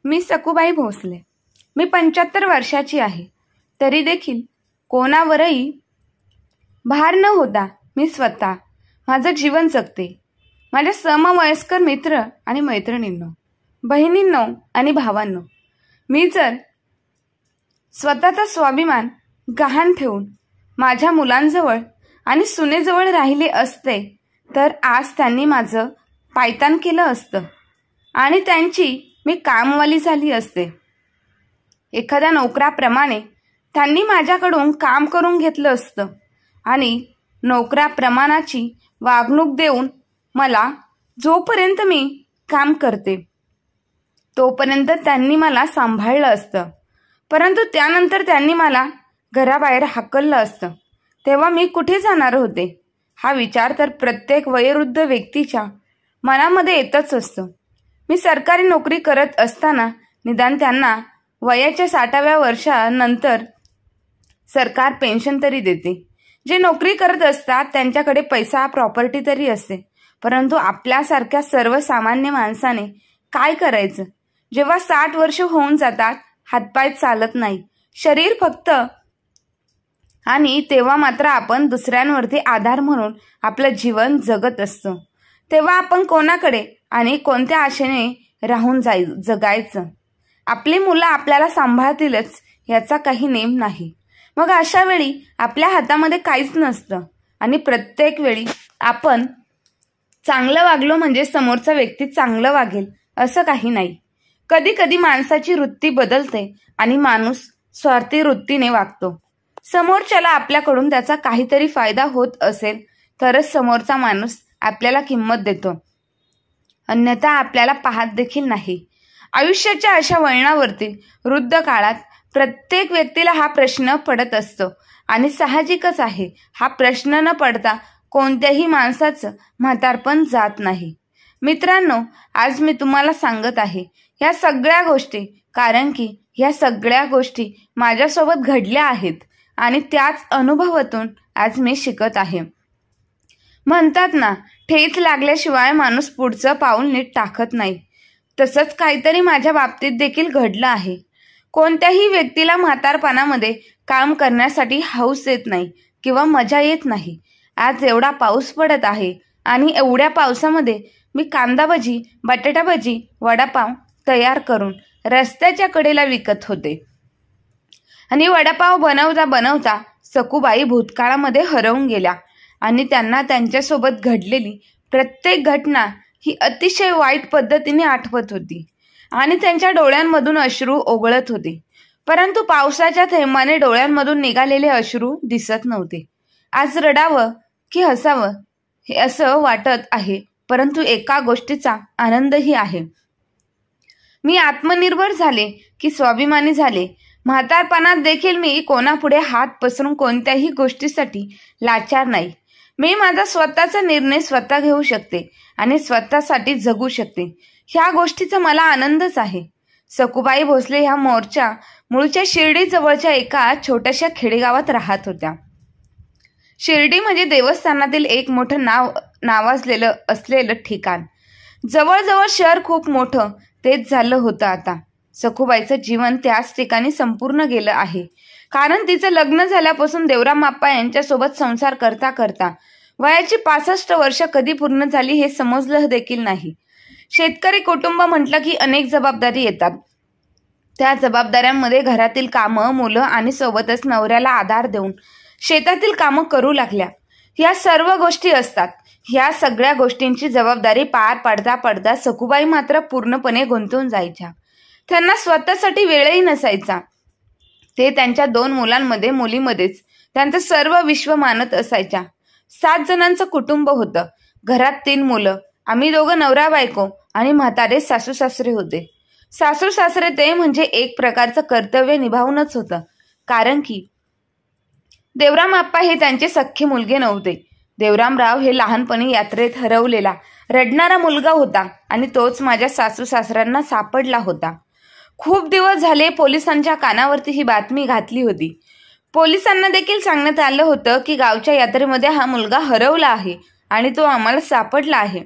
मी सकुबाई भोसले. मी 75 वर्षाची आहे. तरी देखील कोणावरही भार न होता मी स्वतः माझं जीवन जगते. माझ्या समवयस्कर मित्र आणि मैत्रिणींनो, बहिणींनो आणि भावांनो, मी जर स्वतःचा स्वाभिमान गहाण ठेवून माझ्या मुलांजवळ आणि सुनेजवळ राहिले असते तर आज त्यांनी माझं पायतान केलं असतं आणि त्यांची मी कामवाली झाली असते. एखाद्या नोकराप्रमाणे त्यांनी माझ्याकडून काम करून घेतलं असतं आणि नोकराप्रमाणाची वागणूक देऊन मला जोपर्यंत मी काम करते तोपर्यंत त्यांनी मला सांभाळलं असतं. परंतु त्यानंतर त्यांनी मला घराबाहेर हाकललं असतं तेव्हा मी कुठे जाणार होते? हा विचार तर प्रत्येक वयोवृद्ध व्यक्तीच्या मनामध्ये येतच असतो. मी सरकारी नोकरी करत असताना निदान त्यांना वयाच्या 60व्या वर्षानंतर सरकार पेन्शन तरी देते. जे नोकरी करत असतात त्यांच्याकडे पैसा प्रॉपर्टी तरी असते. परंतु आपल्यासारख्या सर्वसामान्य माणसाने काय करायचं जेव्हा 60 वर्ष होऊन जातात, हातपाय चालत नाही, शरीर फक्त, आणि तेव्हा मात्र आपण दुसऱ्यांवरती आधार म्हणून आपलं जीवन जगत असतो. तेव्हा आपण कोणाकडे आणि कोणत्या आशेने राहून जगायचं? आपली मुलं आपल्याला सांभाळतीलच याचा काही नेम नाही. मग अशा वेळी आपल्या हातामध्ये काहीच नसतं आणि प्रत्येक वेळी आपण चांगलं वागलो म्हणजे समोरचा व्यक्ती चांगलं वागेल असं काही नाही. कधी कधी माणसाची वृत्ती बदलते आणि माणूस स्वार्थी वृत्तीने वागतो. समोरच्याला आपल्याकडून त्याचा काहीतरी फायदा होत असेल तरच समोरचा माणूस आपल्याला किंमत देतो, अन्यथा आपल्याला पाहत देखील नाही. आयुष्याच्या अशा वळणावरती वृद्ध काळात प्रत्येक व्यक्तीला हा प्रश्न पडत असतो आणि साहजिकच आहे, हा प्रश्न न पडता कोणत्याही माणसाचं म्हातारपण जात नाही. मित्रांनो, आज मी तुम्हाला सांगत आहे या सगळ्या गोष्टी कारण की ह्या सगळ्या गोष्टी माझ्यासोबत घडल्या आहेत आणि त्याच अनुभवातून आज मी शिकत आहे. म्हणतात ना, ठेच लागल्याशिवाय माणूस पुढचं पाऊल नीट टाकत नाही. तसंच काहीतरी माझ्या बाबतीत देखील घडलं आहे. कोणत्याही व्यक्तीला म्हातारपणामध्ये काम करण्यासाठी हौस येत नाही किंवा मजा येत नाही. आज एवढा पाऊस पडत आहे आणि एवढ्या पावसामध्ये मी कांदा भजी, बटाटा भजी, वडापाव तयार करून रस्त्याच्या कडेला विकत होते आणि वडापाव बनवता बनवता सकुबाई भूतकाळामध्ये हरवून गेल्या आणि त्यांना त्यांच्यासोबत घडलेली प्रत्येक घटना ही अतिशय वाईट पद्धतीने आठवत होती आणि त्यांच्या डोळ्यांमधून अश्रू ओघळत होते. परंतु पावसाच्या थेंबाने डोळ्यांमधून निघालेले अश्रू दिसत नव्हते. आज रडावं की हसावं हे असं वाटत आहे, परंतु एका गोष्टीचा आनंदही आहे. मी आत्मनिर्भर झाले की स्वाभिमानी झाले. म्हातारपणात देखील मी कोणापुढे हात पसरून कोणत्याही गोष्टीसाठी लाचार नाही. मी माझा स्वतःचा निर्णय स्वतः घेऊ शकते आणि स्वतःसाठी जगू शकते. ह्या गोष्टीचा मला आनंदच आहे. सकुबाई भोसले ह्या मूळच्या शिर्डी जवळच्या एका छोट्याशा खेडेगावात राहत होत्या. शिर्डी म्हणजे देवस्थानातील एक मोठं नावाजलेलं असलेलं ठिकाण. जवळजवळ शहर खूप मोठं तेच झालं होतं. आता सकुबाईचं जीवन त्याच ठिकाणी संपूर्ण गेलं आहे, कारण तिचं लग्न झाल्यापासून देवराम आप्पा यांच्यासोबत संसार करता करता वयाची 65 वर्ष कधी पूर्ण झाली हे समजलं देखील नाही. शेतकरी कुटुंब म्हटलं की अनेक जबाबदारी येतात. त्या जबाबदाऱ्यांमध्ये घरातील कामं, मुलं आणि सोबतच नवऱ्याला आधार देऊन शेतातील कामं करू लागल्या. या सर्व गोष्टी असतात. ह्या सगळ्या गोष्टींची जबाबदारी पार पाडता पाडता सकुबाई मात्र पूर्णपणे गुंतून जायच्या. त्यांना स्वतःसाठी वेळही नसायचा. ते त्यांच्या 2 मुलीमध्येच त्यांचं सर्व विश्व मानत असायच्या. 7 जणांचं कुटुंब होतं. घरात 3 मुलं, आम्ही दोघं नवरा बायको आणि म्हातारे सासू सासरे होते. सासू सासरे ते म्हणजे एक प्रकारचं कर्तव्य निभावूनच होतं, कारण की देवराम आप्पा हे त्यांचे सख्खे मुलगे नव्हते. देवरामराव हे लहानपणी यात्रेत हरवलेला रडणारा मुलगा होता आणि तोच माझ्या सासू सासऱ्यांना सापडला होता. खूप दिवस झाले पोलिसांच्या कानावरती ही बातमी घातली होती. पोलिसांना देखील सांगण्यात आलं होतं की गावच्या यात्रेमध्ये हा मुलगा हरवला आहे आणि तो आम्हाला सापडला आहे.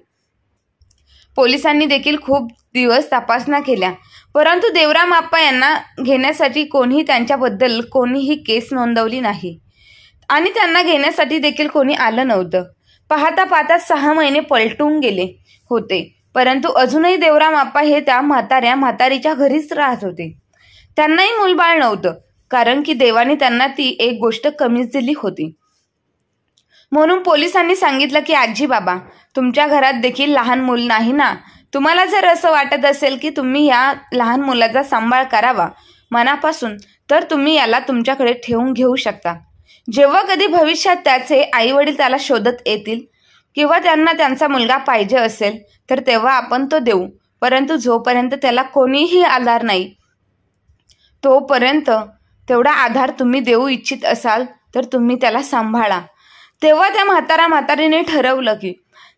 पोलिसांनी देखील खूप दिवस तपासण्या केल्या, परंतु देवराम आप्पा यांना घेण्यासाठी कोणीही त्यांच्याबद्दल कोणीही केस नोंदवली नाही आणि त्यांना घेण्यासाठी देखील कोणी आलं नव्हतं. पाहता पाहता 6 महिने पलटून गेले होते, परंतु अजूनही देवराम आप्पा हे त्या म्हातारीच्या घरीच राहत होते. त्यांनाही मूलबाळ नव्हतं, कारण की देवाने त्यांना ती एक गोष्ट कमीच दिली होती. म्हणून पोलिसांनी सांगितलं की आजी बाबा, तुमच्या घरात देखील लहान मूल नाही ना. तुम्हाला जर असं वाटत असेल की तुम्ही या लहान मुलाचा सांभाळ करावा मनापासून, तर तुम्ही याला तुमच्याकडे ठेवून घेऊ शकता. जेव्हा कधी भविष्यात त्याचे आई वडील त्याला शोधत येतील किंवा त्यांना त्यांचा मुलगा पाहिजे असेल, तर तेव्हा आपण तो देऊ. परंतु जोपर्यंत त्याला कोणीही आधार नाही, तोपर्यंत तेवढा आधार तुम्ही देऊ इच्छित असाल तर तुम्ही त्याला सांभाळा. तेव्हा त्या म्हातारीने ठरवलं की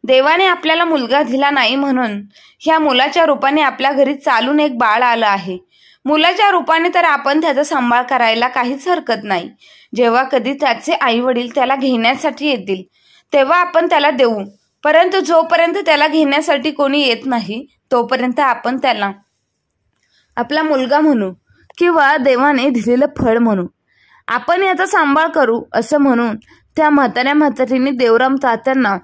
देवाने आपल्याला मुलगा दिला नाही म्हणून ह्या मुलाच्या रूपाने आपल्या घरी चालून एक बाळ आलं आहे. मुलाच्या रूपाने तर आपण त्याचा सांभाळ करायला काहीच हरकत नाही. जेव्हा कधी त्याचे आई वडील त्याला घेण्यासाठी येतील तेव्हा आपण त्याला देऊ. परंतु जोपर्यंत त्याला घेण्यासाठी कोणी येत नाही, तोपर्यंत आपण त्याला आपला मुलगा म्हणू किंवा देवाने दिलेलं फळ म्हणू. आपण याचा सांभाळ करू असं म्हणून त्या म्हातारीने देवराम तात्यांना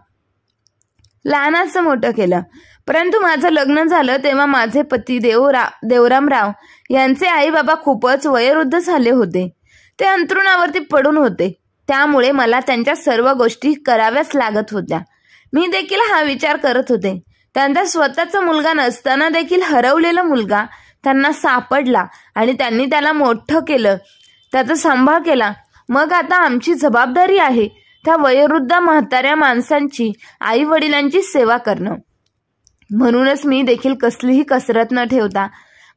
लहानाचं मोठं केलं. परंतु माझं लग्न झालं तेव्हा माझे पती देवरामराव यांचे आई बाबा खूपच वयोवृद्ध झाले होते. ते अंथरुणावरती पडून होते. त्यामुळे मला त्यांच्या सर्व गोष्टी कराव्याच लागत होत्या. मी देखील हा विचार करत होते. त्यांचा स्वतःचा मुलगा नसताना देखील हरवलेला मुलगा त्यांना सापडला आणि त्यांनी त्याला मोठं केलं, त्याचा सांभाळ केला. मग आता आमची जबाबदारी आहे त्या वयोवृद्ध म्हाताऱ्या माणसांची, आई वडिलांची सेवा करणं. म्हणूनच मी देखील कसलीही कसरत न ठेवता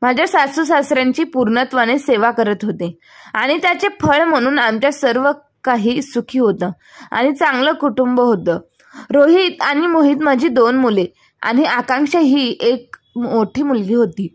माझ्या सासू सासऱ्यांची पूर्णत्वाने सेवा करत होते आणि त्याचे फळ म्हणून आमच्या सर्व काही सुखी होतं आणि चांगलं कुटुंब होतं. रोहित आणि मोहित माझी 2 मुले आणि आकांक्षा ही एक मोठी मुलगी होती.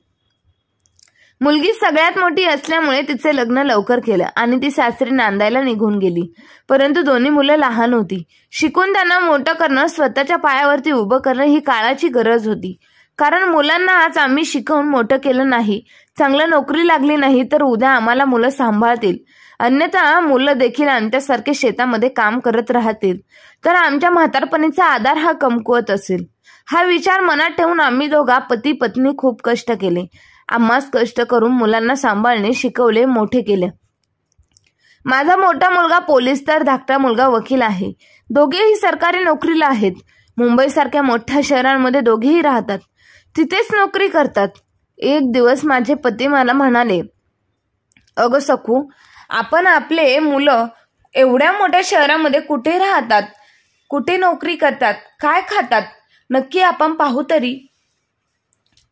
मुलगी सगळ्यात मोठी असल्यामुळे तिचे लग्न लवकर केलं आणि ती सासरी नांदायला निघून गेली. परंतु दोन्ही मुलं लहान होती. शिकून त्यांना मोठं करणं, स्वतःच्या पायावरती उभं करणं ही काळाची गरज होती. कारण मुलांना आज आम्ही शिकवून मोठं केलं नाही, चांगलं नोकरी लागली नाही, तर उद्या आम्हाला मुलं सांभाळतील. अन्यथा मुलं देखील आमच्यासारखे शेतामध्ये काम करत राहतील, तर आमच्या म्हातारपणीचा आधार हा कमकुवत असेल. हा विचार मनात ठेवून आम्ही दोघा पती पत्नी खूप कष्ट केले. आम्हास कष्ट करून मुलांना सांभाळणे शिकवले, मोठे केले. माझा मोठा मुलगा पोलीस तर धाकटा मुलगा वकील आहे. दोघेही सरकारी नोकरीला आहेत. मुंबईसारख्या मोठ्या शहरांमध्ये दोघेही राहतात, तिथेच नोकरी करतात. एक दिवस माझे पती मला म्हणाले, अगं सखू, आपण आपले मुलं एवढ्या मोठ्या शहरामध्ये कुठे राहतात, कुठे नोकरी करतात, काय खातात, नक्की आपण पाहू तरी.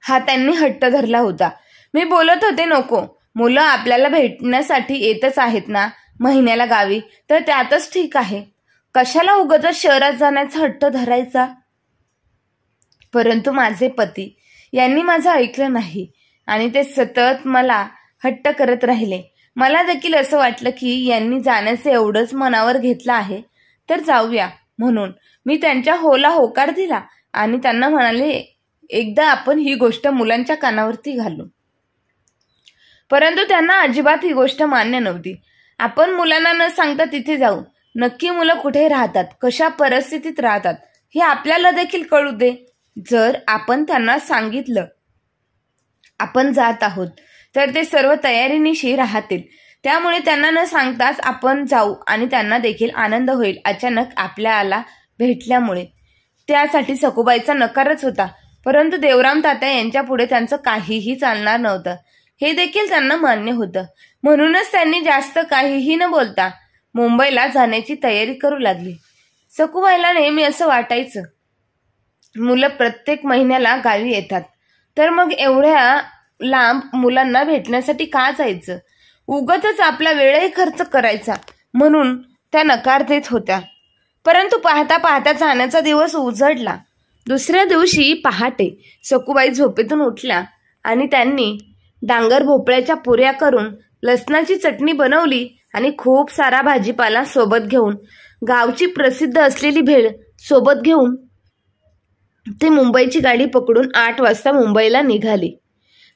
हा त्यांनी हट्ट धरला होता. मी बोलत होते, नको, मुलं आपल्याला भेटण्यासाठी येतच आहेत ना महिन्याला गावी, तर त्यातच ठीक आहे. कशाला उगाच शहरात जाण्याचा हट्ट धरायचा. परंतु माझे पती यांनी माझं ऐकलं नाही आणि ते सतत मला हट्ट करत राहिले. मला देखील असं वाटलं की यांनी जाण्याचे एवढंच मनावर घेतलं आहे, तर जाऊया. म्हणून मी त्यांच्या होला होकार दिला आणि त्यांना म्हणाले, एकदा आपण ही गोष्ट मुलांच्या कानावरती घालू. परंतु त्यांना अजिबात ही गोष्ट मान्य नव्हती. आपण मुलांना न सांगता तिथे जाऊ. नक्की मुलं कुठे राहतात, कशा परिस्थितीत राहतात हे आपल्याला देखील कळू दे. जर आपण त्यांना सांगितलं आपण जात आहोत, तर ते सर्व तयारीनिशी राहतील. त्यामुळे त्यांना न सांगताच आपण जाऊ आणि त्यांना देखील आनंद होईल अचानक आपल्याला भेटल्यामुळे. त्यासाठी सखूबाईचा नकारच होता. परंतु देवराम तात्या यांच्या पुढे त्यांचं काहीही चालणार नव्हतं, हे देखील त्यांना मान्य होतं. म्हणूनच त्यांनी जास्त काहीही न बोलता मुंबईला जाण्याची तयारी करू लागली. सखूबाईला नेहमी असं वाटायचं, मुलं प्रत्येक महिन्याला गावी येतात, तर मग एवढ्या लांब मुलांना भेटण्यासाठी का जायचं, उगाचच आपला वेळही खर्च करायचा. म्हणून त्या नकार देत होत्या. परंतु पाहता पाहता जाण्याचा दिवस उजडला. दुसऱ्या दिवशी पहाटे सखूबाई झोपेतून उठल्या आणि त्यांनी डांगर भोपळ्याच्या पुऱ्या करून लसणाची चटणी बनवली आणि खूप सारा भाजीपाला सोबत घेऊन, गावची प्रसिद्ध असलेली भेळ सोबत घेऊन ते मुंबईची गाडी पकडून 8 वाजता मुंबईला निघाले.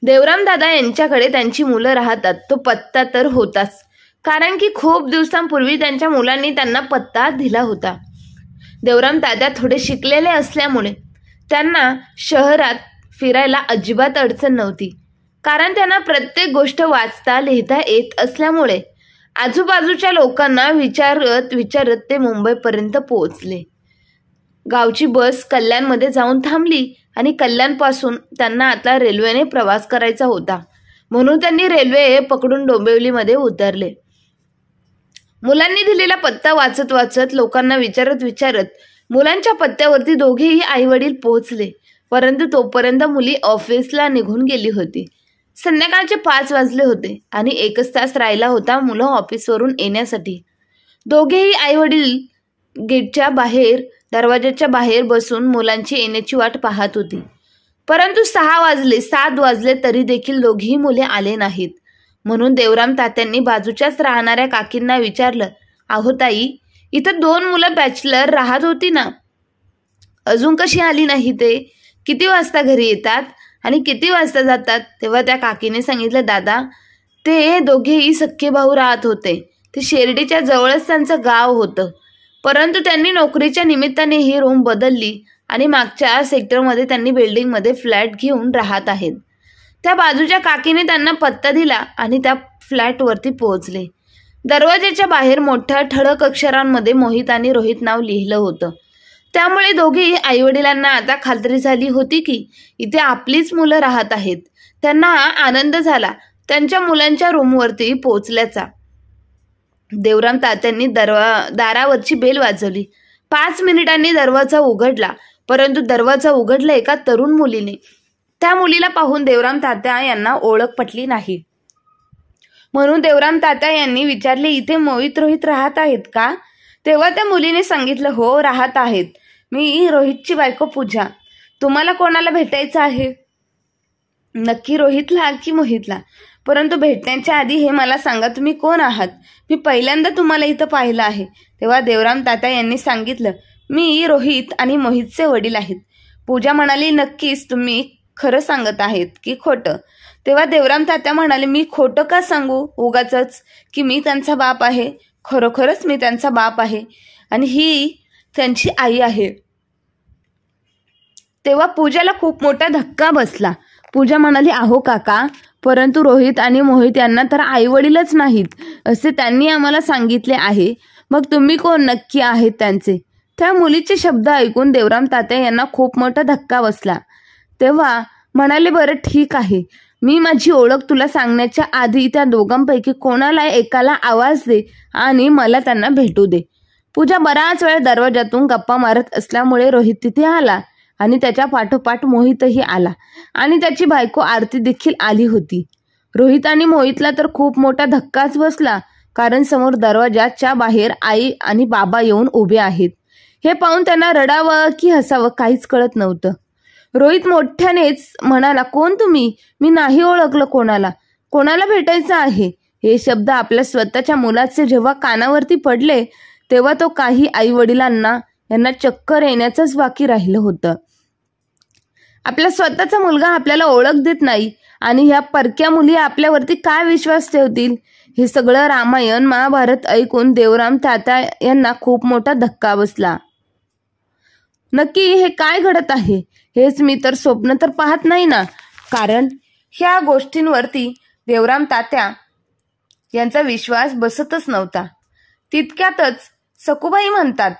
देवराम दादा यांच्याकडे त्यांची मुलं राहतात तो पत्ता तर होताच, कारण की खूप दिवसांपूर्वी त्यांच्या मुलांनी त्यांना पत्ता दिला होता. देवराम दादा थोडे शिकलेले असल्यामुळे त्यांना शहरात फिरायला अजिबात अडचण नव्हती, कारण त्यांना प्रत्येक गोष्ट वाचता लिहिता येत असल्यामुळे आजूबाजूच्या लोकांना विचारत ते मुंबईपर्यंत पोहोचले. गावची बस कल्याणमध्ये जाऊन थांबली आणि कल्याणपासून त्यांना आता रेल्वेने प्रवास करायचा होता, म्हणून त्यांनी रेल्वे पकडून डोंबिवलीमध्ये उतरले. मुलांनी दिलेला पत्ता वाचत वाचत लोकांना विचारत मुलांच्या पत्त्यावरती दोघेही आईवडील पोहोचले, परंतु तोपर्यंत मुली ऑफिसला निघून गेली होती. संध्याकाळचे 5 वाजले होते आणि 1 तास राहिला होता मुलं ऑफिसवरून येण्यासाठी. दोघेही आईवडील गेटच्या बाहेर दरवाजाच्या बाहेर बसून मुलांची येण्याची वाट पाहत होती, परंतु 6 वाजले 7 वाजले तरी देखील दोघीही मुले आले नाहीत. म्हणून देवराम तात्यांनी बाजूच्याच राहणाऱ्या काकींना विचारलं, अहो ताई, इथं 2 मुलं बॅचलर राहत होती ना, अजून कशी आली नाही? ते किती वाजता घरी येतात आणि किती वाजता जातात? तेव्हा त्या काकीने सांगितलं, दादा, ते दोघेही सख्खे भाऊ राहत होते. ते शिर्डीच्या जवळच त्यांचं गाव होतं, परंतु त्यांनी नोकरीच्या निमित्ताने ही रूम बदलली आणि मागच्या सेक्टरमध्ये त्यांनी बिल्डिंगमध्ये फ्लॅट घेऊन राहत आहेत. त्या बाजूच्या काकीने त्यांना पत्ता दिला आणि त्या फ्लॅटवरती पोहोचले. दरवाजाच्या बाहेर मोठ्या ठळक अक्षरांमध्ये मोहित आणि रोहित नाव लिहिलं होतं. त्यामुळे दोघेही आईवडिलांना आता खात्री झाली होती की इथे आपलीच मुलं राहत आहेत. त्यांना आनंद झाला त्यांच्या मुलांच्या रूमवरती पोहोचल्याचा. देवराम तात्यांनी दारावरची बेल वाजवली. 5 मिनिटांनी दरवाजा उघडला, परंतु दरवाजा उघडला एका तरुण मुलीने. त्या मुलीला पाहून देवराम तात्या यांना ओळख पटली नाही, म्हणून देवराम तात्या यांनी विचारले, इथे मोहित रोहित राहत आहेत का? तेव्हा त्या मुलीने सांगितलं, हो राहत आहेत, मी रोहितची बायको पूजा. तुम्हाला कोणाला भेटायचं आहे? नक्की रोहितला की मोहितला? परंतु भेटण्याच्या आधी हे मला सांगा, तुम्ही कोण आहात? मी पहिल्यांदा तुम्हाला इथं पाहिलं आहे. तेव्हा देवराम तात्या यांनी सांगितलं, मी रोहित आणि मोहितचे वडील आहेत. पूजा म्हणाली, नक्कीच तुम्ही खरं सांगत आहेत की खोटं? तेव्हा देवराम तात्या म्हणाले, मी खोटं का सांगू उगाचच की मी त्यांचा बाप आहे. खरोखरच मी त्यांचा बाप आहे आणि ही त्यांची आई आहे. तेव्हा पूजाला खूप मोठा धक्का बसला. पूजा म्हणाली, अहो काका, परंतु रोहित आणि मोहित यांना तर आई वडीलच नाहीत असे त्यांनी आम्हाला सांगितले आहे. मग तुम्ही कोण नक्की आहेत त्यांचे? त्या मुलीचे शब्द ऐकून देवराम तात्या यांना खूप मोठा धक्का बसला. तेव्हा म्हणाले, बरं ठीक आहे, मी माझी ओळख तुला सांगण्याच्या आधी त्या दोघांपैकी कोणाला एकाला आवाज दे आणि मला त्यांना भेटू दे. पूजा बराच वेळ दरवाजातून गप्पा मारत असल्यामुळे रोहित तिथे आला आणि त्याच्या पाठोपाठ मोहितही आला आणि त्याची बायको आरती देखील आली होती. रोहित आणि मोहितला तर खूप मोठा धक्काच बसला, कारण समोर दरवाजाच्या बाहेर आई आणि बाबा येऊन उभे आहेत. हे पाहून त्यांना रडावं की हसावं काहीच कळत नव्हतं. रोहित मोठ्यानेच म्हणाला, कोण तुम्ही? मी नाही ओळखलं कोणाला. कोणाला भेटायचं आहे? हे शब्द आपल्या स्वतःच्या मुलाचे जेव्हा कानावरती पडले तेव्हा तो काही आई वडिलांना यांना चक्कर येण्याचंच बाकी राहिलं होतं. आपला स्वतःचा मुलगा आपल्याला ओळख देत नाही आणि ह्या परक्या मुली आपल्यावरती काय विश्वास ठेवतील? हे सगळं रामायण महाभारत ऐकून देवराम तात्या यांना खूप मोठा धक्का बसला. नक्की हे काय घडत आहे? हेच मी तर स्वप्न तर पाहत नाही ना? कारण ह्या गोष्टींवरती देवराम तात्या यांचा विश्वास बसतच नव्हता. तितक्यातच सकुबाई म्हणतात,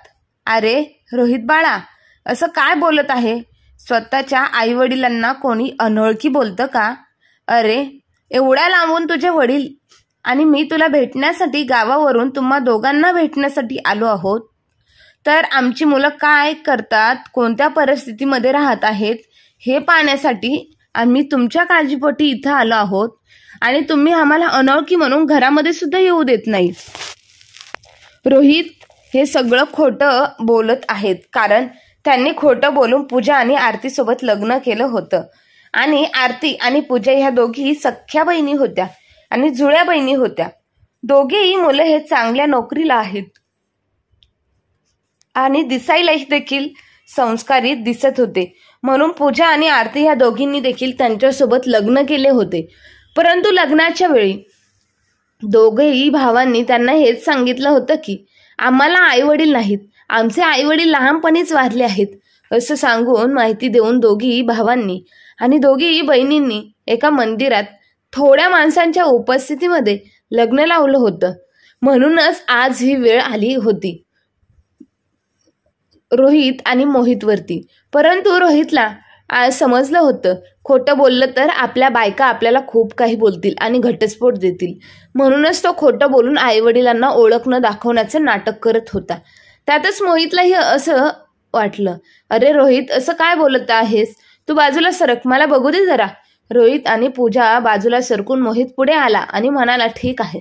अरे रोहित बाळा, असं काय बोलत आहे? स्वतःच्या आई वडिलांना कोणी अनोळखी बोलतं का? अरे एवढ्या लांबून तुझे वडील आणि मी तुला भेटण्यासाठी गावावरून तुम्हा दोघांना भेटण्यासाठी आलो आहोत. तर आमची मुलं काय करतात, कोणत्या परिस्थितीमध्ये राहत आहेत हे पाहण्यासाठी आम्ही तुमच्या काळजीपोटी इथं आलो आहोत आणि तुम्ही आम्हाला अनोळखी म्हणून घरामध्ये सुद्धा येऊ देत नाही. रोहित हे सगळं खोटं बोलत आहेत, कारण त्यांनी खोटं बोलून पूजा आणि आरती सोबत लग्न केलं होतं आणि आरती आणि पूजा ह्या दोघी सख्ख्या बहिणी होत्या आणि जुळ्या बहिणी होत्या. दोघेही मुलं हे चांगल्या नोकरीला आहेत आणि दिसायला देखील संस्कारित दिसत होते, म्हणून पूजा आणि आरती ह्या दोघींनी देखील त्यांच्यासोबत लग्न केले होते. परंतु लग्नाच्या वेळी दोघेही भावांनी त्यांना हेच सांगितलं होतं की आम्हाला आई वडील नाहीत, आमचे आई वडील लहानपणीच वारले आहेत, असं सांगून माहिती देऊन दोघी भावांनी आणि दोघी बहिणींनी एका मंदिरात थोड्या माणसांच्या उपस्थितीमध्ये लग्न लावलं होतं. म्हणूनच आज ही वेळ आली होती रोहित आणि मोहितवरती. परंतु रोहितला आज समजलं होतं खोटं बोललं तर आपल्या बायका आपल्याला खूप काही बोलतील आणि घटस्फोट देतील, म्हणूनच तो खोटं बोलून आई वडिलांना ओळख न दाखवण्याचं नाटक करत होता. त्यातच मोहितलाही असं वाटलं, अरे रोहित, असं काय बोलत आहेस, तू बाजूला सरक, मला बघू दे जरा. रोहित आणि पूजा बाजूला सरकून मोहित पुढे आला आणि म्हणाला, ठीक आहे,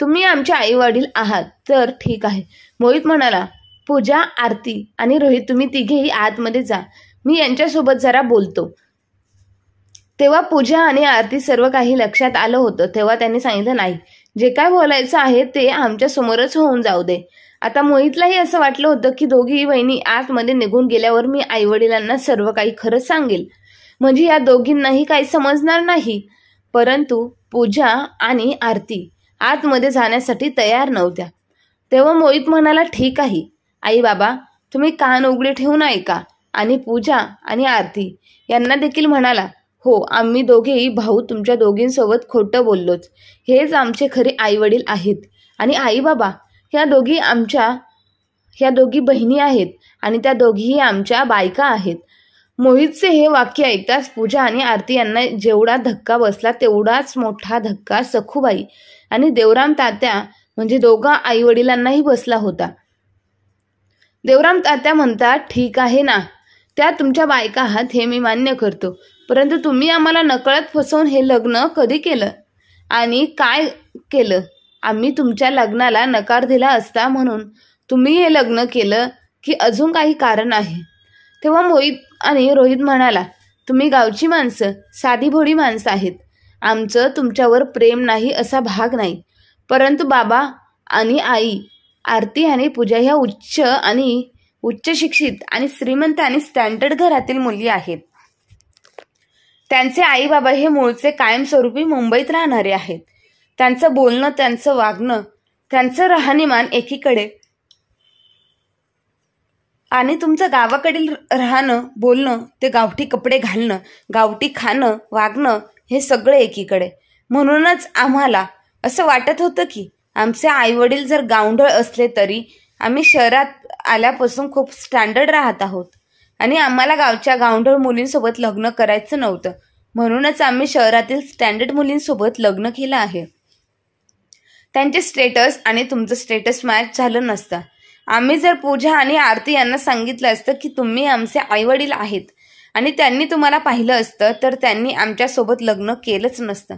तुम्ही आमचे आई वडील आहात तर ठीक आहे. मोहित म्हणाला, पूजा, आरती आणि रोहित, तुम्ही तिघेही आतमध्ये जा, मी यांच्यासोबत जरा बोलतो. तेव्हा पूजा आणि आरती सर्व काही लक्षात आलं होतं. तेव्हा त्यांनी सांगितलं, नाही, जे काय बोलायचं आहे ते आमच्या समोरच होऊन जाऊ दे. आता मोहितलाही असं वाटलं होतं की दोघी बहिणी आतमध्ये निघून गेल्यावर मी आई वडिलांना सर्व काही खरंच सांगेल, म्हणजे या दोघींनाही काही समजणार नाही. परंतु पूजा आणि आरती आतमध्ये जाण्यासाठी तयार नव्हत्या. तेव्हा मोहित म्हणाला, ठीक आहे आई बाबा, तुम्ही कान उघडे ठेवून ऐका. आणि पूजा आणि आरती यांना देखील म्हणाला, हो, आम्ही दोघेही भाऊ तुमच्या दोघींसोबत खोटं बोललोच, हेच आमचे खरे आई वडील आहेत. आणि आई बाबा, ह्या दोघी बहिणी आहेत आणि त्या दोघीही आमच्या बायका आहेत. मोहितचे हे वाक्य ऐकताच पूजा आणि आरती यांना जेवढा धक्का बसला तेवढाच मोठा धक्का सखूबाई आणि देवराम तात्या म्हणजे दोघा आई वडिलांनाही बसला होता. देवराम तात्या म्हणतात, ठीक आहे ना, त्या तुमच्या बायका आहात हे मी मान्य करतो, परंतु तुम्ही आम्हाला नकळत फसवून हे लग्न कधी केलं आणि काय केलं? आम्ही तुमच्या लग्नाला नकार दिला असता म्हणून तुम्ही हे लग्न केलं की अजून काही कारण आहे? तेव्हा मोहित आणि रोहित म्हणाला, तुम्ही गावची माणसं, साधी भोळी माणसं आहेत, आमचं तुमच्यावर प्रेम नाही असा भाग नाही. परंतु बाबा आणि आई, आरती आणि पूजा ह्या उच्च शिक्षित आणि श्रीमंत आणि स्टँडर्ड घरातील मुली आहेत. त्यांचे आई बाबा हे मूळचे कायमस्वरूपी मुंबईत राहणारे आहेत. त्यांचं बोलणं, त्यांचं वागणं, त्यांचं राहणीमान एकीकडे आणि तुमचं गावाकडील राहणं, बोलणं, ते गावठी कपडे घालणं, गावठी खाणं, वागणं हे सगळं एकीकडे. म्हणूनच आम्हाला असं वाटत होतं की आमचे आईवडील जर गावंढळ असले तरी आम्ही शहरात आल्यापासून खूप स्टँडर्ड राहत आहोत आणि आम्हाला गावच्या गावंढळ मुलींसोबत लग्न करायचं नव्हतं, म्हणूनच आम्ही शहरातील स्टँडर्ड मुलींसोबत लग्न केलं आहे. त्यांचे स्टेटस आणि तुमचं स्टेटस मॅच झालं नसतं. आम्ही जर पूजा आणि आरती यांना सांगितलं असतं की तुम्ही आमचे आईवडील आहेत आणि त्यांनी तुम्हाला पाहिलं असतं तर त्यांनी आमच्यासोबत लग्न केलंच नसतं.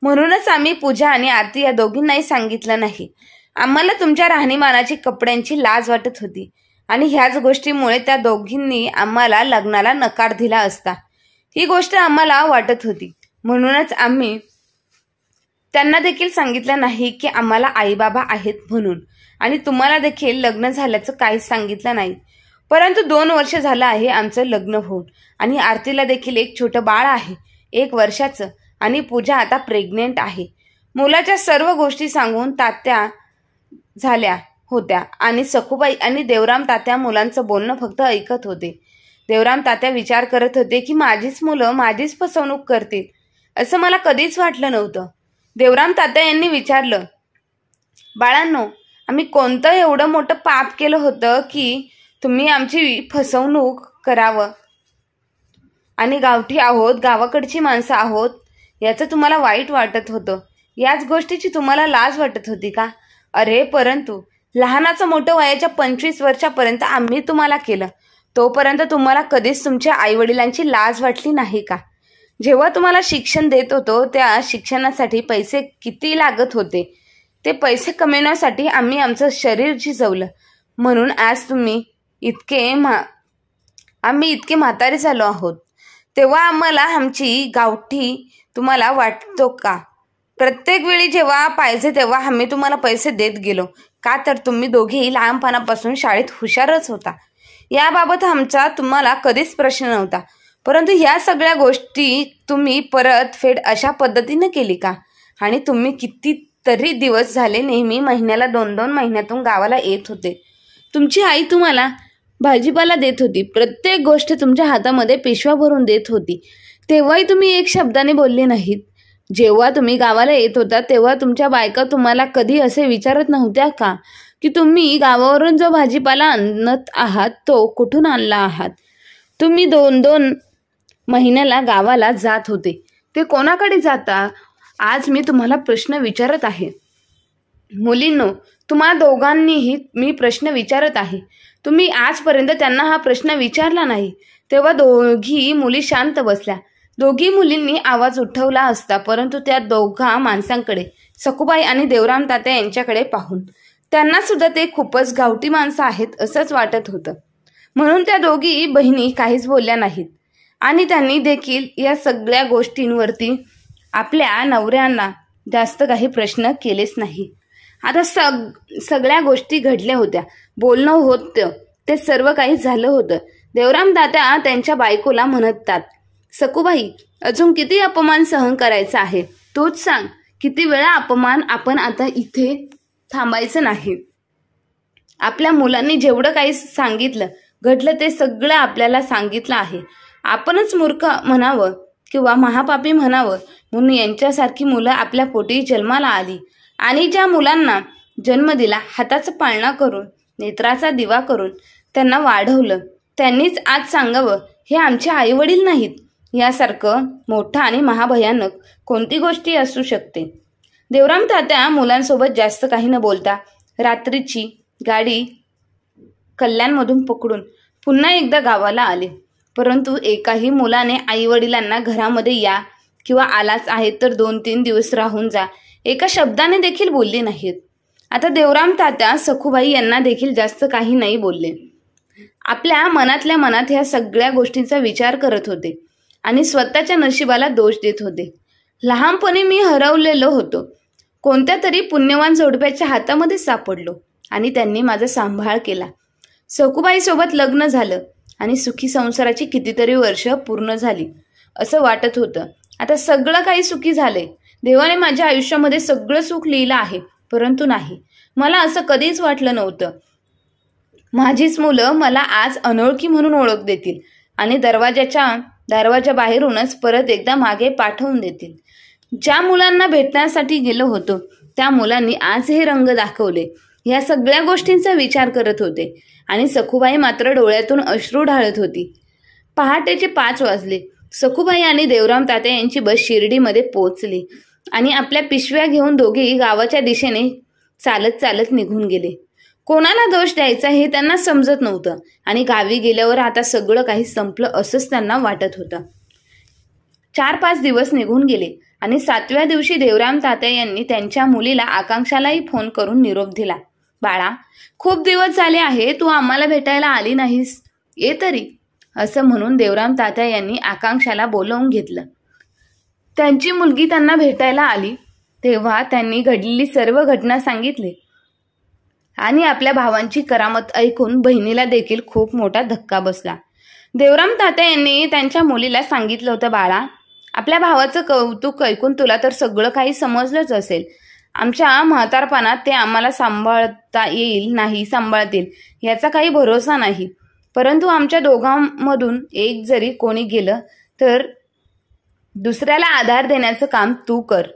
म्हणूनच आम्ही पूजा आणि आरती या दोघींनाही सांगितलं नाही. आम्हाला तुमच्या राहणीमानाची, कपड्यांची लाज वाटत होती आणि ह्याच गोष्टीमुळे त्या दोघींनी आम्हाला लग्नाला नकार दिला असता, ही गोष्ट आम्हाला वाटत होती. म्हणूनच आम्ही त्यांना देखील सांगितलं नाही की आम्हाला आईबाबा आहेत म्हणून, आणि तुम्हाला देखील लग्न झाल्याचं काहीच सांगितलं नाही. परंतु 2 वर्ष झालं आहे आमचं लग्न होऊन आणि आरतीला देखील एक छोटं बाळ आहे 1 वर्षाचं, आणि पूजा आता प्रेग्नेंट आहे. मुलाच्या सर्व गोष्टी सांगून तात्या झाल्या होत्या आणि सखूबाई आणि देवराम तात्या मुलांचं बोलणं फक्त ऐकत होते. देवराम तात्या विचार करत होते की माझीच मुलं माझीच फसवणूक करतील, असं मला कधीच वाटलं नव्हतं. देवराम तात्या यांनी विचारलं, बाळांनो, आम्ही कोणतं एवढं मोठं पाप केलं होतं की तुम्ही आमची फसवणूक करावं? आणि गावठी आहोत, गावाकडची माणसं आहोत याचं तुम्हाला वाईट वाटत होतं, याच गोष्टीची तुम्हाला लाज वाटत होती का? अरे, परंतु लहानाचं मोठं वयाच्या 25 वर्षापर्यंत आम्ही तुम्हाला केलं, तोपर्यंत तुम्हाला कधीच तुमच्या आईवडिलांची लाज वाटली नाही का? जेव्हा तुम्हाला शिक्षण देत होतो त्या शिक्षणासाठी पैसे किती लागत होते, ते पैसे कमवण्यासाठी आम्ही आमचं शरीर झिजवलं, म्हणून आज आम्ही इतके म्हातारे झालो आहोत. तेव्हा आम्हाला आमची गावठी तुम्हाला वाटतो का? प्रत्येक वेळी जेव्हा पाहिजे तेव्हा आम्ही तुम्हाला पैसे देत गेलो का? तर तुम्ही दोघेही लहानपणापासून शाळेत हुशारच होता. याबाबत आमचा तुम्हाला कधीच प्रश्न नव्हता. परंतु ह्या सगळ्या गोष्टी तुम्ही परतफेड अशा पद्धतीने केली का? आणि तुम्ही कितीतरी दिवस झाले नेहमी महिन्याला 2-2 महिन्यातून गावाला येत होते. तुमची आई तुम्हाला भाजीपाला देत होती, प्रत्येक गोष्ट तुमच्या हातामध्ये पिशव्या भरून देत होती. तेव्हाही तुम्ही एक शब्दाने बोलले नाहीत. जेव्हा तुम्ही गावाला येत होता तेव्हा तुमच्या बायका तुम्हाला कधी असे विचारत नव्हत्या का की तुम्ही गावावरून जो भाजीपाला आणत आहात तो कुठून आणला आहात? तुम्ही 2-2 महिन्याला गावाला जात होते, ते कोणाकडे जाता? आज मी तुम्हाला प्रश्न विचारत आहे. मुलींनो, तुम्हा दोघांनीही मी प्रश्न विचारत आहे. तुम्ही आजपर्यंत त्यांना हा प्रश्न विचारला नाही. तेव्हा दोघी मुली शांत बसल्या. दोघी मुलींनी आवाज उठवला असता, परंतु त्या दोघा माणसांकडे, सखूबाई आणि देवराम तात्या यांच्याकडे पाहून त्यांना सुद्धा ते खूपच गावठी माणसं आहेत असंच वाटत होतं. म्हणून त्या दोघी बहिणी काहीच बोलल्या नाहीत आणि त्यांनी देखील या सगळ्या गोष्टींवरती आपल्या नवऱ्यांना जास्त काही प्रश्न केलेच नाही. आता सगळ्या गोष्टी घडल्या होत्या, बोलणं होतं, ते सर्व काही झालं होतं. देवराम तात्या त्यांच्या बायकोला म्हणतात, सखूबाई, अजून किती अपमान सहन करायचा आहे? तूच सांग, किती वेळा अपमान? आपण आता इथे थांबायचं नाही. आपल्या मुलांनी जेवढं काही सांगितलं, घडलं ते सगळं आपल्याला सांगितलं आहे. आपणच मूर्ख म्हणावं किंवा महापापी म्हणावं म्हणून यांच्यासारखी मुलं आपल्या पोटी जन्माला आली आणि ज्या मुलांना जन्म दिला, हाताचा पाळणा करून, नेत्राचा दिवा करून त्यांना वाढवलं, त्यांनीच आज सांगावं हे आमचे आई वडील नाहीत. यासारखं मोठं आणि महाभयानक कोणती गोष्टी असू शकते? देवराम तात्या मुलांसोबत जास्त काही न बोलता रात्रीची गाडी कल्याणमधून पकडून पुन्हा एकदा गावाला आले. परंतु एकाही मुलाने आई वडिलांना घरामध्ये या किंवा आलाच आहे तर 2-3 दिवस राहून जा एका शब्दाने देखील बोलले नाहीत. आता देवराम तात्या सखूबाई यांना देखील जास्त काही नाही बोलले. आपल्या मनातल्या मनात ह्या सगळ्या गोष्टींचा विचार करत होते आणि स्वतःच्या नशिबाला दोष देत होते. लहानपणी मी हरवलेलो होतो, कोणत्या तरी पुण्यवान जोडप्याच्या हातामध्ये सापडलो आणि त्यांनी माझा सांभाळ केला. सखूबाईसोबत लग्न झालं आणि सुखी संसाराची कितीतरी वर्ष पूर्ण झाली असं वाटत होतं. आता सगळं काही सुखी झालंय. देवाने माझ्या आयुष्यामध्ये सगळं सुख लिहिलं आहे. परंतु नाही, मला असं कधीच वाटलं नव्हतं. माझीच मुलं मला आज अनोळखी म्हणून ओळख देतील आणि दरवाजा बाहेरूनच परत एकदा मागे पाठवून देतील. ज्या मुलांना भेटण्यासाठी गेलो होतो त्या मुलांनी आज हे रंग दाखवले. या सगळ्या गोष्टींचा विचार करत होते आणि सखूबाई मात्र डोळ्यातून अश्रू ढाळत होती. पहाटेचे 5 वाजले. सखूबाई आणि देवराम तात्या यांची बस शिर्डीमध्ये पोहोचली आणि आपल्या पिशव्या घेऊन दोघेही गावाच्या दिशेने चालत चालत निघून गेले. कोणाला दोष द्यायचा हे त्यांना समजत नव्हतं आणि गावी गेल्यावर आता सगळं काही संपलं असंच त्यांना वाटत होतं. 4-5 दिवस निघून गेले आणि 7व्या दिवशी देवराम तात्या यांनी त्यांच्या मुलीला आकांक्षालाही फोन करून निरोप दिला. बाळा, खूप दिवस झाले आहे, तू आम्हाला भेटायला आली नाहीस, ये तरी, असं म्हणून देवराम तात्या यांनी आकांक्षाला बोलावून घेतलं. त्यांची मुलगी त्यांना भेटायला आली तेव्हा त्यांनी घडलेली सर्व घटना सांगितली आणि आपल्या भावांची करामत ऐकून बहिणीला देखील खूप मोठा धक्का बसला. देवराम तात्या यांनी त्यांच्या मुलीला सांगितलं होतं, बाळा, आपल्या भावाचं कौतुक ऐकून तुला तर सगळं काही समजलंच असेल. आमच्या म्हातारपणात ते आम्हाला सांभाळता येईल नाही सांभाळतील याचा काही भरोसा नाही. परंतु आमच्या दोघांमधून एक जरी कोणी गेलं तर दुसऱ्याला आधार देण्याचं काम तू कर.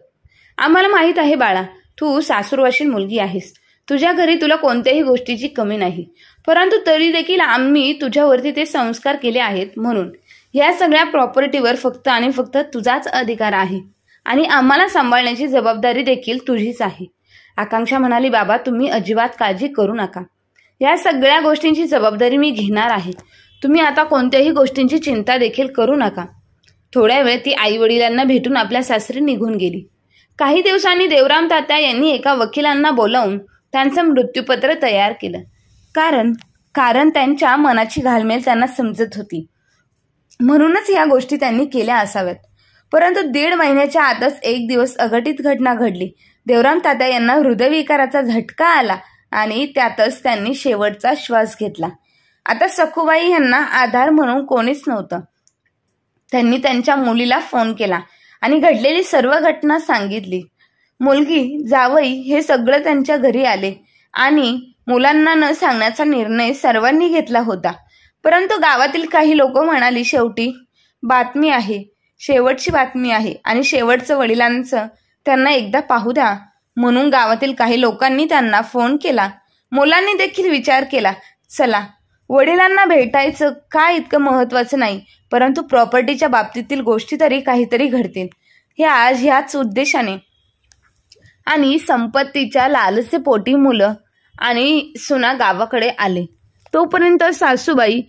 आम्हाला माहीत आहे बाळा, तू सासूरवाशील मुलगी आहेस. तुझ्या घरी तुला कोणत्याही गोष्टीची कमी नाही. परंतु तरी देखील आम्ही तुझ्यावरती ते संस्कार केले आहेत म्हणून या सगळ्या प्रॉपर्टीवर फक्त आणि फक्त तुझाच अधिकार आहे आणि आम्हाला सांभाळण्याची जबाबदारी देखील तुझीच आहे. आकांक्षा म्हणाली, बाबा, तुम्ही अजिबात काळजी करू नका. या सगळ्या गोष्टींची जबाबदारी मी घेणार आहे. तुम्ही आता कोणत्याही गोष्टींची चिंता देखील करू नका. थोड्या वेळ ती आई वडिलांना भेटून आपल्या सासरी निघून गेली. काही दिवसांनी देवराम तात्या यांनी एका वकिलांना बोलावून त्यांचं मृत्यूपत्र तयार केलं. कारण त्यांच्या मनाची घालमेल त्यांना समजत होती म्हणूनच या गोष्टी त्यांनी केल्या असाव्यात. परंतु 1.5 महिन्याच्या आतच एक दिवस अघटित घटना घडली. देवराम तात्या यांना हृदयविकाराचा झटका आला आणि त्यातच त्यांनी शेवटचा श्वास घेतला. आता सखूबाई यांना आधार म्हणून कोणीच नव्हतं. त्यांनी त्यांच्या मुलीला फोन केला आणि घडलेली सर्व घटना सांगितली. मुलगी, जावई हे सगळं त्यांच्या घरी आले आणि मुलांना न सांगण्याचा निर्णय सर्वांनी घेतला होता. परंतु गावातील काही लोक म्हणाली, शेवटी बातमी आहे, शेवटची बातमी आहे आणि शेवटचं वडिलांचं त्यांना एकदा पाहू द्या. म्हणून गावातील काही लोकांनी त्यांना फोन केला. मुलांनी देखील विचार केला, चला वडिलांना भेटायचं काय इतकं महत्वाचं नाही, परंतु प्रॉपर्टीच्या बाबतीतील गोष्टी तरी काहीतरी घडतील ह्याच उद्देशाने आणि संपत्तीच्या लालसेपोटी मुलं आणि सुना गावाकडे आले. तोपर्यंत सासूबाई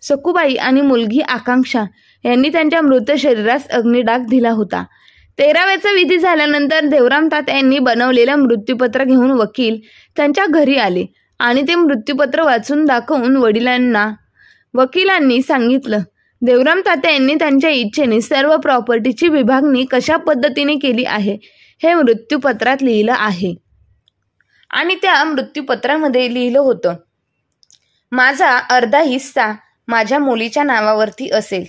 सखूबाई आणि मुलगी आकांक्षा यांनी त्यांच्या मृत शरीरास अग्निडाग दिला होता. 13व्याचा विधी झाल्यानंतर देवराम तात्या यांनी बनवलेलं मृत्यूपत्र घेऊन वकील त्यांच्या घरी आले आणि ते मृत्यूपत्र वाचून दाखवून वकिलांनी सांगितलं, देवराम तात्या यांनी त्यांच्या इच्छेने सर्व प्रॉपर्टीची विभागणी कशा पद्धतीने केली आहे हे मृत्यूपत्रात लिहिलं आहे. आणि त्या मृत्यूपत्रामध्ये लिहिलं होतं, माझा अर्धा हिस्सा माझ्या मुलीच्या नावावरती असेल,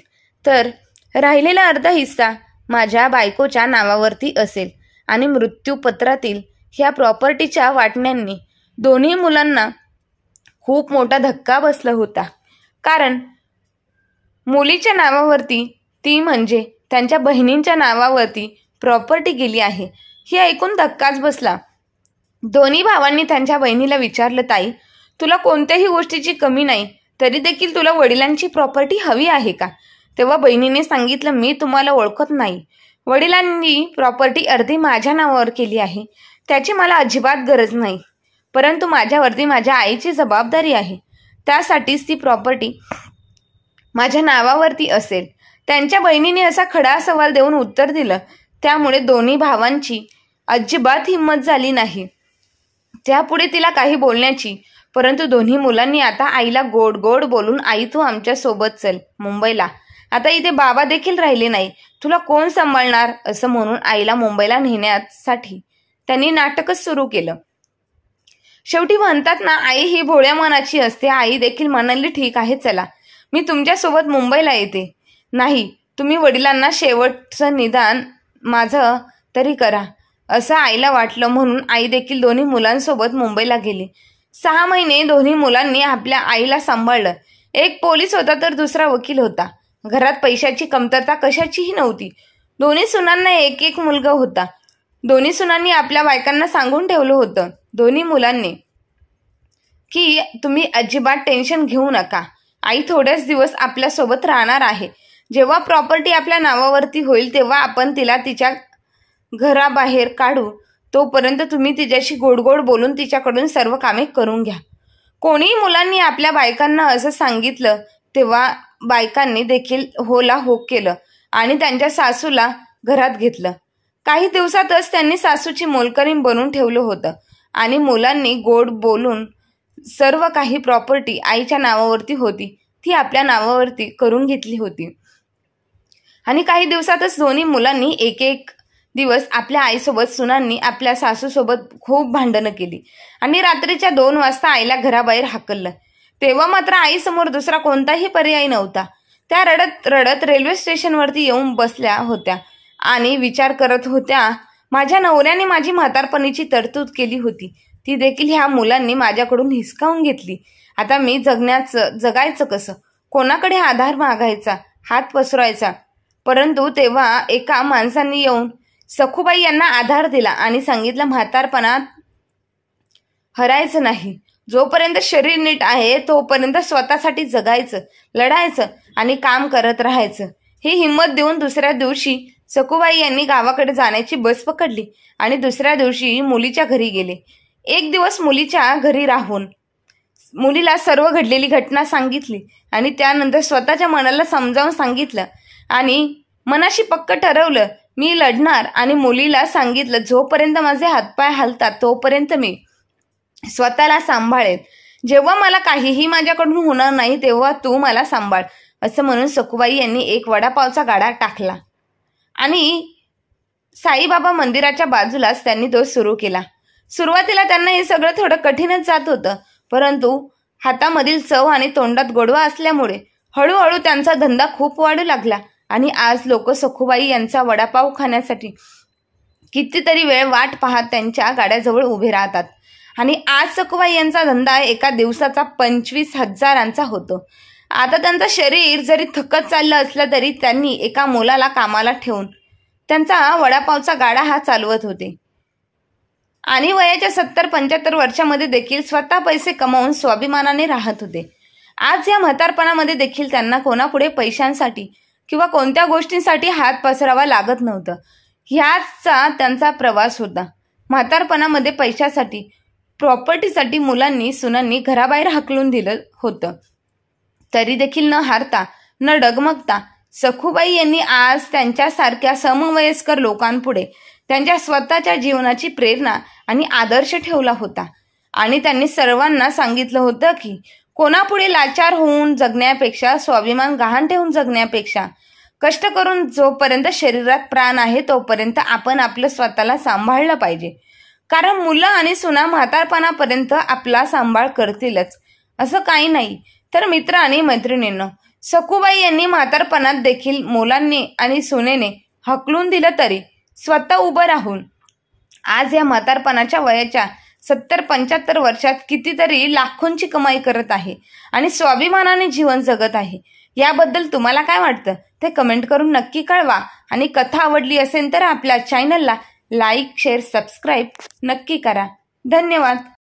तर राहिलेला अर्धा हिस्सा माझ्या बायकोच्या नावावरती असेल. आणि मृत्यूपत्रातील ह्या प्रॉपर्टीच्या वाटण्यांनी दोन्ही मुलांना खूप मोठा धक्का बसला होता. कारण मुलीच्या नावावरती ती म्हणजे त्यांच्या बहिणींच्या नावावरती प्रॉपर्टी गेली आहे हे ऐकून धक्काच बसला. दोन्ही भावांनी त्यांच्या बहिणीला विचारलं, ताई तुला कोणत्याही गोष्टीची कमी नाही, तरी देखील तुला वडिलांची प्रॉपर्टी हवी आहे का? तेव्हा बहिणीने सांगितलं, मी तुम्हाला ओळखत नाही, वडिलांनी प्रॉपर्टी अर्धी माझ्या नावावर केली आहे, त्याची मला अजिबात गरज नाही, परंतु माझ्यावरती माझ्या आईची जबाबदारी आहे, त्यासाठीच ती प्रॉपर्टी माझ्या नावावरती असेल. त्यांच्या बहिणीने असा खडा सवाल देऊन उत्तर दिलं. त्यामुळे दोन्ही भावांची अजिबात हिंमत झाली नाही त्यापुढे तिला काही बोलण्याची. परंतु दोन्ही मुलांनी आता आईला गोड गोड बोलून, आई तू आमच्या सोबत चल मुंबईला, आता इथे बाबा देखील राहिले नाही, तुला कोण सांभाळणार, असं म्हणून आईला मुंबईला नेण्यासाठी त्यांनी नाटकच सुरू केलं. शेवटी म्हणतात ना, आई ही भोळ्या मनाची असते. आई देखील म्हणाली, ठीक आहे चला, मी तुमच्यासोबत मुंबईला येते. नाही, तुम्ही वडिलांना शेवटचं निदान माझं तरी करा, असं आईला वाटलं. म्हणून आई देखील दोन्ही मुलांसोबत मुंबईला गेली. 6 महिने दोन्ही मुलांनी आपल्या आईला सांभाळलं. एक पोलीस होता तर दुसरा वकील होता. घरात पैशाची कमतरता कशाचीही नव्हती. दोन्ही सुनांना एक एक मुलगा होता. दोन्ही सुनांनी आपल्या बायकांना सांगून ठेवलं होतं, दोन्ही मुलांनी, की तुम्ही अजिबात टेन्शन घेऊ नका, आई थोडेच दिवस आपल्यासोबत राहणार आहे. जेव्हा प्रॉपर्टी आपल्या नावावरती होईल तेव्हा आपण तिला तिच्या घराबाहेर काढू, तोपर्यंत तुम्ही तिच्याशी गोडगोड बोलून तिच्याकडून सर्व कामे करून घ्या. कोणीही मुलांनी आपल्या बायकांना असं सांगितलं तेव्हा बायकांनी देखील होला हो केलं आणि त्यांच्या सासूला घरात घेतलं. काही दिवसातच त्यांनी सासूची मोलकरीण बनवून ठेवलं होतं आणि मुलांनी गोड बोलून सर्व काही प्रॉपर्टी आईच्या नावावरती होती ती आपल्या नावावरती करून घेतली होती. आणि काही दिवसातच दोन्ही मुलांनी एक एक दिवस आपल्या आईसोबत, सुनांनी आपल्या सासूसोबत खूप भांडणं केली आणि रात्रीच्या 2 वाजता आईला घराबाहेर हाकललं. तेव्हा मात्र आईसमोर दुसरा कोणताही पर्याय नव्हता. त्या रडत रडत रेल्वे स्टेशनवरती येऊन बसल्या होत्या आणि विचार करत होत्या, माझ्या नवऱ्याने माझी म्हातारपणीची तरतूद केली होती, ती देखील ह्या मुलांनी माझ्याकडून हिसकावून घेतली. आता मी जगायचं कसं? कोणाकडे आधार मागायचा, हात पसरायचा? परंतु तेव्हा एका माणसांनी येऊन सखूबाई यांना आधार दिला आणि सांगितलं, म्हातारपणात हरायचं नाही, जोपर्यंत शरीर नीट आहे तोपर्यंत स्वतःसाठी जगायचं, लढायचं आणि काम करत राहायचं. ही हिंमत देऊन दुसऱ्या दिवशी सखूबाई यांनी गावाकडे जाण्याची बस पकडली आणि दुसऱ्या दिवशी मुलीच्या घरी गेले. एक दिवस मुलीच्या घरी राहून मुलीला सर्व घडलेली घटना सांगितली आणि त्यानंतर स्वतःच्या मनाला समजावून सांगितलं आणि मनाशी पक्क ठरवलं, मी लढणार. आणि मुलीला सांगितलं, जोपर्यंत माझे हातपाय हलतात तोपर्यंत मी स्वतःला सांभाळेल, जेव्हा मला काहीही माझ्याकडून होणार नाही तेव्हा तू मला सांभाळ, असं म्हणून सखूबाई यांनी एक वडापावचा गाडा टाकला आणि साईबाबा मंदिराच्या बाजूलाच त्यांनी तो सुरू केला. सुरुवातीला त्यांना हे सगळं थोडं कठीणच जात होतं, परंतु हातामधील चव आणि तोंडात गोडवा असल्यामुळे हळूहळू त्यांचा धंदा खूप वाढू लागला आणि आज लोक सखूबाई यांचा वडापाव खाण्यासाठी कितीतरी वेळ वाट पाहत त्यांच्या गाड्याजवळ उभे राहतात. आणि आज सखूबाई यांचा धंदा एका दिवसाचा 25,000 होतो. आता त्यांचं शरीर जरी थकत चाललं असलं तरी त्यांनी एका मुलाला कामाला ठेवून त्यांचा वडापावचा गाडा हा चालवत होते. आणि वयाच्या 70-75 वर्षामध्ये देखील स्वतः पैसे कमावून स्वाभिमानाने राहत होते. आज या म्हातारपणामध्ये देखील त्यांना कोणापुढे पैशांसाठी किंवा कोणत्या गोष्टींसाठी हात पसरावा लागत नव्हतं. ह्याचा त्यांचा प्रवास होता. म्हातारपणामध्ये पैशासाठी, प्रॉपर्टीसाठी मुलांनी सुनांनी घराबाहेर हाकलून दिलं होतं. तरी देखील न हारता न डगमगता सखूबाई यांनी आज त्यांच्यासारख्या समवयस्कर लोकांपुढे त्यांच्या स्वतःच्या जीवनाची प्रेरणा आणि आदर्श ठेवला होता. आणि त्यांनी सर्वांना सांगितलं होतं की कोणापुढे लाचार होऊन जगण्यापेक्षा, स्वाभिमान गहाण ठेवून जगण्यापेक्षा कष्ट करून जोपर्यंत शरीरात प्राण आहे तोपर्यंत आपण आपलं स्वतःला सांभाळलं पाहिजे. कारण मुलं आणि सुना म्हातारपणापर्यंत आपला सांभाळ करतीलच असं काही नाही. तर मित्र आणि मैत्रिणींनो, सखूबाई यांनी म्हातारपणात देखील मुलांनी आणि सुनेने हकलून दिलं तरी स्वतः उभं राहून आज या म्हातारपणाच्या वयाच्या 70-75 वर्षात कितीतरी लाखोंची कमाई करत आहे आणि स्वाभिमानाने जीवन जगत आहे. याबद्दल तुम्हाला काय वाटतं ते कमेंट करून नक्की कळवा. आणि कथा आवडली असेल तर आपल्या चॅनलला लाईक, शेअर, सबस्क्राईब नक्की करा. धन्यवाद.